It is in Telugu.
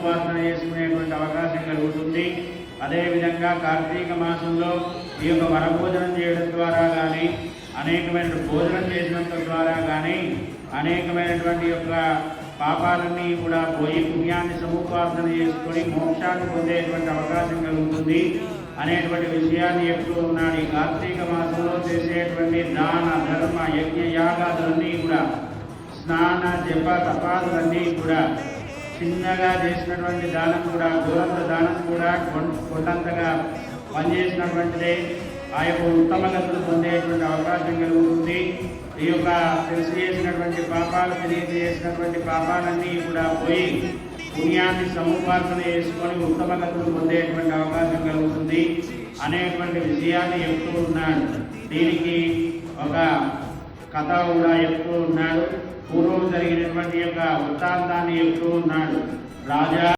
సముపార్జన చేసుకునేటువంటి అవకాశం కలుగుతుంది. అదేవిధంగా కార్తీక మాసంలో ఈ యొక్క వనభోజనం చేయడం ద్వారా కానీ, అనేకమైన భోజనం చేసినంత ద్వారా కానీ అనేకమైనటువంటి యొక్క పాపాలన్నీ కూడా పోయి పుణ్యాన్ని సముపార్జన చేసుకొని మోక్షాన్ని పొందేటువంటి అవకాశం కలుగుతుంది అనేటువంటి విషయాన్ని చెప్తూ ఉన్నాడు. ఈ కార్తీక మాసంలో చేసేటువంటి దాన ధర్మ యజ్ఞ యాగాదులన్నీ కూడా, స్నాన జప తపాదులన్నీ కూడా, చిన్నగా చేసినటువంటి దానం కూడా, దూరంత దానం కూడా కొండంతగా పనిచేసినటువంటిదే ఆ యొక్క ఉత్తమ గతులు పొందేటువంటి అవకాశం కలుగుతుంది. ఈ యొక్క తెలిసి చేసినటువంటి పాపాలు, తెలియజేసినటువంటి పాపాలన్నీ కూడా పోయి పుణ్యాన్ని సముపార్జన చేసుకొని ఉత్తమ గతులు పొందేటువంటి అవకాశం కలుగుతుంది అనేటువంటి విషయాన్ని చెప్తూ ఉన్నాడు. దీనికి ఒక కథ కూడా చెప్తూ ఉన్నాడు. పూర్వం జరిగినటువంటి యొక్క వృత్తాంతాన్ని చెప్తూ ఉన్నాడు. రాజా